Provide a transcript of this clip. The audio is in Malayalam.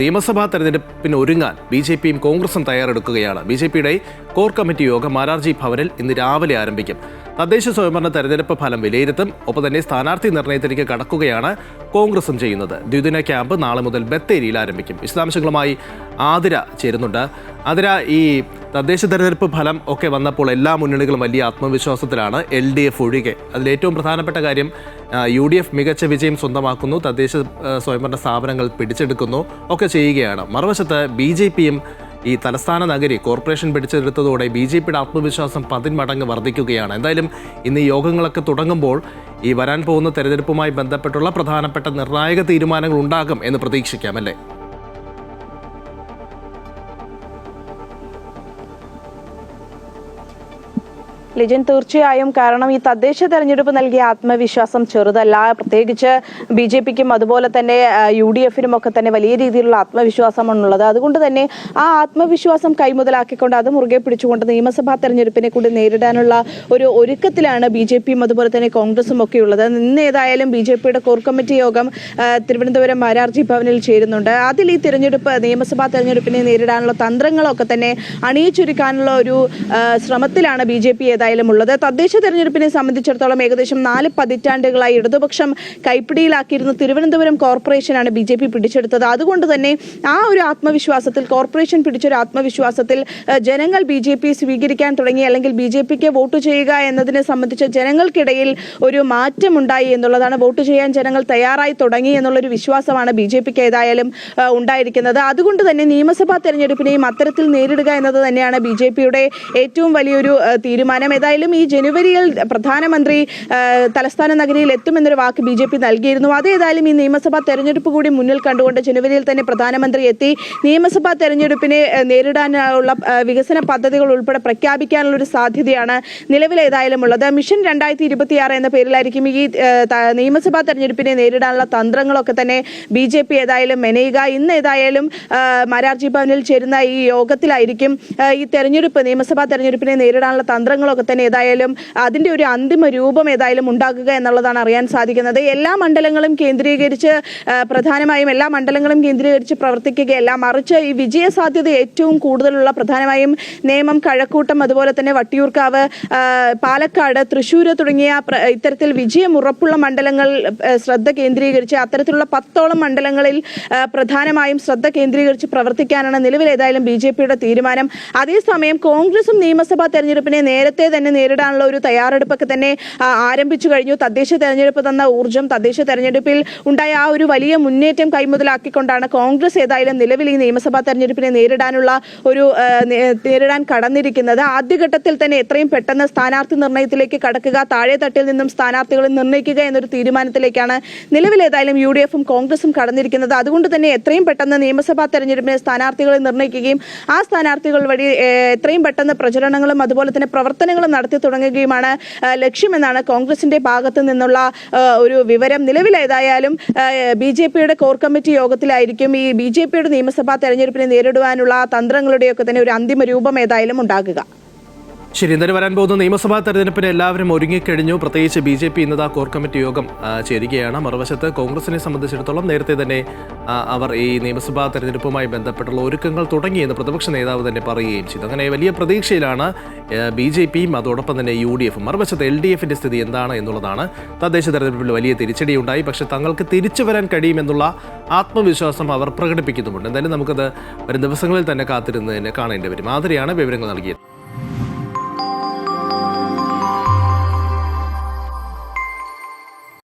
നിയമസഭാ തെരഞ്ഞെടുപ്പിന് ഒരുങ്ങാൻ ബി.ജെ.പിയും കോൺഗ്രസും തയ്യാറെടുക്കുകയാണ്. ബി.ജെ.പിയുടെ കോർ കമ്മിറ്റി യോഗം മാരാർജി ഭവനിൽ ഇന്ന് രാവിലെ ആരംഭിക്കും. തദ്ദേശ സ്വയംഭരണ തെരഞ്ഞെടുപ്പ് ഫലം വിലയിരുത്തും. ഒപ്പം തന്നെ സ്ഥാനാർത്ഥി നിർണയത്തിലേക്ക് കടക്കുകയാണ് കോൺഗ്രസും ചെയ്യുന്നത്. ദ്വിദിന ക്യാമ്പ് നാളെ മുതൽ ബത്തേരിയിൽ ആരംഭിക്കും. വിശദാംശങ്ങളുമായി ആതിര ചേരുന്നുണ്ട്. ആതിര, ഈ തദ്ദേശ തെരഞ്ഞെടുപ്പ് ഫലം ഒക്കെ വന്നപ്പോൾ എല്ലാ മുന്നണികളും വലിയ ആത്മവിശ്വാസത്തിലാണ്, LDF ഒഴികെ. അതിലേറ്റവും പ്രധാനപ്പെട്ട കാര്യം UDF മികച്ച വിജയം സ്വന്തമാക്കുന്നു, തദ്ദേശ സ്വയംഭരണ സ്ഥാപനങ്ങൾ പിടിച്ചെടുക്കുന്നു ഒക്കെ ചെയ്യുകയാണ്. മറുവശത്ത് ബി.ജെ.പിയും ഈ തലസ്ഥാന നഗരി കോർപ്പറേഷൻ പിടിച്ചെടുത്തതോടെ ബി.ജെ.പിയുടെ ആത്മവിശ്വാസം 10 മടങ്ങ് വർദ്ധിക്കുകയാണ്. എന്തായാലും ഇന്ന് ഈ യോഗങ്ങളൊക്കെ തുടങ്ങുമ്പോൾ ഈ വരാൻ പോകുന്ന തെരഞ്ഞെടുപ്പുമായി ബന്ധപ്പെട്ടുള്ള പ്രധാനപ്പെട്ട നിർണായക തീരുമാനങ്ങൾ ഉണ്ടാകും എന്ന് പ്രതീക്ഷിക്കാം, അല്ലേ? ലിജൻ, തീർച്ചയായും. കാരണം ഈ തദ്ദേശ തെരഞ്ഞെടുപ്പ് നൽകിയ ആത്മവിശ്വാസം ചെറുതല്ല. പ്രത്യേകിച്ച് ബി.ജെ.പിക്കും അതുപോലെ തന്നെ UDF-നും ഒക്കെ തന്നെ വലിയ രീതിയിലുള്ള ആത്മവിശ്വാസമാണുള്ളത്. അതുകൊണ്ട് തന്നെ ആ ആത്മവിശ്വാസം കൈമുതലാക്കിക്കൊണ്ട് അത് മുറുകെ പിടിച്ചുകൊണ്ട് നിയമസഭാ തെരഞ്ഞെടുപ്പിനെ കൂടി നേരിടാനുള്ള ഒരു ഒരുക്കത്തിലാണ് ബി.ജെ.പിയും അതുപോലെ തന്നെ കോൺഗ്രസും ഒക്കെ ഉള്ളത്. ഇന്ന് ഏതായാലും ബി.ജെ.പിയുടെ കോർ കമ്മിറ്റി യോഗം തിരുവനന്തപുരം മാരാർജി ഭവനിൽ ചേരുന്നുണ്ട്. അതിൽ ഈ നിയമസഭാ തെരഞ്ഞെടുപ്പിനെ നേരിടാനുള്ള തന്ത്രങ്ങളൊക്കെ തന്നെ അണിയിച്ചൊരുക്കാനുള്ള ഒരു ശ്രമത്തിലാണ് ബി.ജെ.പി ഉള്ളത്. തദ്ദേശ തെരഞ്ഞെടുപ്പിനെ സംബന്ധിച്ചിടത്തോളം ഏകദേശം 4 പതിറ്റാണ്ടുകളായി ഇടതുപക്ഷം കൈപ്പിടിയിലാക്കിയിരുന്ന തിരുവനന്തപുരം കോർപ്പറേഷനാണ് ബി.ജെ.പി പിടിച്ചെടുത്തത്. അതുകൊണ്ട് തന്നെ ആ ഒരു ആത്മവിശ്വാസത്തിൽ, കോർപ്പറേഷൻ പിടിച്ചൊരു ആത്മവിശ്വാസത്തിൽ ജനങ്ങൾ ബി.ജെ.പി സ്വീകരിക്കാൻ തുടങ്ങി, അല്ലെങ്കിൽ ബി.ജെ.പിക്ക് വോട്ട് ചെയ്യുക എന്നതിനെ സംബന്ധിച്ച് ജനങ്ങൾക്കിടയിൽ ഒരു മാറ്റമുണ്ടായി എന്നുള്ളതാണ്. വോട്ട് ചെയ്യാൻ ജനങ്ങൾ തയ്യാറായി തുടങ്ങി എന്നുള്ളൊരു വിശ്വാസമാണ് ബി.ജെ.പിക്ക് ഏതായാലും ഉണ്ടായിരിക്കുന്നത്. അതുകൊണ്ട് തന്നെ നിയമസഭാ തെരഞ്ഞെടുപ്പിനെയും അത്തരത്തിൽ നേരിടുക എന്നത് തന്നെയാണ് ബി.ജെ.പിയുടെ ഏറ്റവും വലിയൊരു തീരുമാനം. ഏതായാലും ഈ ജനുവരിയിൽ പ്രധാനമന്ത്രി തലസ്ഥാന നഗരിയിൽ എത്തുമെന്നൊരു വാക്ക് ബി.ജെ.പി നൽകിയിരുന്നു. അതേതായാലും ഈ നിയമസഭാ തെരഞ്ഞെടുപ്പ് കൂടി മുന്നിൽ കണ്ടുകൊണ്ട് ജനുവരിയിൽ തന്നെ പ്രധാനമന്ത്രി എത്തി നിയമസഭാ തെരഞ്ഞെടുപ്പിനെ നേരിടാനുള്ള വികസന പദ്ധതികൾ ഉൾപ്പെടെ പ്രഖ്യാപിക്കാനുള്ള ഒരു സാധ്യതയാണ് നിലവിൽ ഏതായാലും ഉള്ളത്. മിഷൻ 2026 എന്ന പേരിലായിരിക്കും ഈ നിയമസഭാ തെരഞ്ഞെടുപ്പിനെ നേരിടാനുള്ള തന്ത്രങ്ങളൊക്കെ തന്നെ ബി.ജെ.പി ഏതായാലും മെനയുക. ഇന്ന് ഏതായാലും മാരാർജി ഭവനിൽ ചേരുന്ന ഈ യോഗത്തിലായിരിക്കും ഈ നിയമസഭാ തെരഞ്ഞെടുപ്പിനെ നേരിടാനുള്ള തന്ത്രങ്ങളൊക്കെ തന്നെ ഏതായാലും അതിന്റെ ഒരു അന്തിമ രൂപം ഏതായാലും ഉണ്ടാകുക എന്നുള്ളതാണ് അറിയാൻ സാധിക്കുന്നത്. എല്ലാ മണ്ഡലങ്ങളും കേന്ദ്രീകരിച്ച് പ്രവർത്തിക്കുകയല്ല, മറിച്ച് ഈ വിജയ സാധ്യത ഏറ്റവും കൂടുതലുള്ള പ്രധാനമായും നേമം, കഴക്കൂട്ടം, അതുപോലെ തന്നെ വട്ടിയൂർക്കാവ്, പാലക്കാട്, തൃശ്ശൂർ തുടങ്ങിയ ഇത്തരത്തിൽ വിജയമുറപ്പുള്ള മണ്ഡലങ്ങൾ ശ്രദ്ധ കേന്ദ്രീകരിച്ച് അത്തരത്തിലുള്ള 10ഓളം മണ്ഡലങ്ങളിൽ പ്രധാനമായും ശ്രദ്ധ കേന്ദ്രീകരിച്ച് പ്രവർത്തിക്കാനാണ് നിലവിൽ ഏതായാലും ബി.ജെ.പിയുടെ തീരുമാനം. അതേസമയം കോൺഗ്രസും നിയമസഭാ തെരഞ്ഞെടുപ്പിനെ നേരത്തെ തന്നെ നേരിടാനുള്ള ഒരു തയ്യാറെടുപ്പൊക്കെ തന്നെ ആരംഭിച്ചു കഴിഞ്ഞു. തദ്ദേശ തെരഞ്ഞെടുപ്പ് തന്ന ഊർജ്ജം, തദ്ദേശ തെരഞ്ഞെടുപ്പിൽ ഉണ്ടായ ആ ഒരു വലിയ മുന്നേറ്റം കൈമുതലാക്കിക്കൊണ്ടാണ് കോൺഗ്രസ് ഏതായാലും നിലവിൽ ഈ നിയമസഭാ തെരഞ്ഞെടുപ്പിനെ നേരിടാൻ കടന്നിരിക്കുന്നത്. ആദ്യഘട്ടത്തിൽ തന്നെ എത്രയും പെട്ടെന്ന് സ്ഥാനാർത്ഥി നിർണയത്തിലേക്ക് കടക്കുക, താഴെ തട്ടിൽ നിന്നും സ്ഥാനാർത്ഥികളെ നിർണ്ണയിക്കുക എന്നൊരു തീരുമാനത്തിലേക്കാണ് നിലവിൽ ഏതായാലും UDF-ഉം കോൺഗ്രസും കടന്നിരിക്കുന്നത്. അതുകൊണ്ട് തന്നെ എത്രയും പെട്ടെന്ന് നിയമസഭാ തെരഞ്ഞെടുപ്പിനെ സ്ഥാനാർത്ഥികളെ നിർണ്ണയിക്കുകയും ആ സ്ഥാനാർത്ഥികൾ വഴി എത്രയും പെട്ടെന്ന് പ്രചരണങ്ങളും അതുപോലെ തന്നെ പ്രവർത്തനങ്ങളും നടത്തി തുടങ്ങുകയുമാണ് ലക്ഷ്യമെന്നാണ് കോൺഗ്രസിന്റെ ഭാഗത്തു നിന്നുള്ള ഒരു വിവരം. നിലവിൽ ഏതായാലും ബി.ജെ.പിയുടെ കോർ കമ്മിറ്റി യോഗത്തിലായിരിക്കും ഈ ബി.ജെ.പിയുടെ നിയമസഭാ തെരഞ്ഞെടുപ്പിനെ നേരിടുവാനുള്ള തന്ത്രങ്ങളുടെയൊക്കെ തന്നെ ഒരു അന്തിമ രൂപം ഏതായാലും ഉണ്ടാകുക. ശരി, ഇന്നലെ വരാൻ പോകുന്ന നിയമസഭാ തെരഞ്ഞെടുപ്പിന് എല്ലാവരും ഒരുങ്ങിക്കഴിഞ്ഞു. പ്രത്യേകിച്ച് ബി.ജെ.പി ഇന്നതാ കോർ കമ്മിറ്റി യോഗം ചേരുകയാണ്. മറുവശത്ത് കോൺഗ്രസിനെ സംബന്ധിച്ചിടത്തോളം നേരത്തെ തന്നെ അവർ ഈ നിയമസഭാ തെരഞ്ഞെടുപ്പുമായി ബന്ധപ്പെട്ടുള്ള ഒരുക്കങ്ങൾ തുടങ്ങിയെന്ന് പ്രതിപക്ഷ നേതാവ് തന്നെ പറയുകയും ചെയ്തു. അങ്ങനെ വലിയ പ്രതീക്ഷയിലാണ് ബി.ജെ.പിയും അതോടൊപ്പം തന്നെ UDF-ഉം. മറുവശത്ത് LDF-ന്റെ സ്ഥിതി എന്താണ് എന്നുള്ളതാണ്. തദ്ദേശ തെരഞ്ഞെടുപ്പിൽ വലിയ തിരിച്ചടിയുണ്ടായി, പക്ഷേ തങ്ങൾക്ക് തിരിച്ചു വരാൻ കഴിയുമെന്നുള്ള ആത്മവിശ്വാസം അവർ പ്രകടിപ്പിക്കുന്നുമുണ്ട്. എന്തായാലും നമുക്കത് വരും ദിവസങ്ങളിൽ തന്നെ കാത്തിരുന്ന് തന്നെ കാണേണ്ടി വരും. ആതിരയാണ് വിവരങ്ങൾ നൽകിയത്.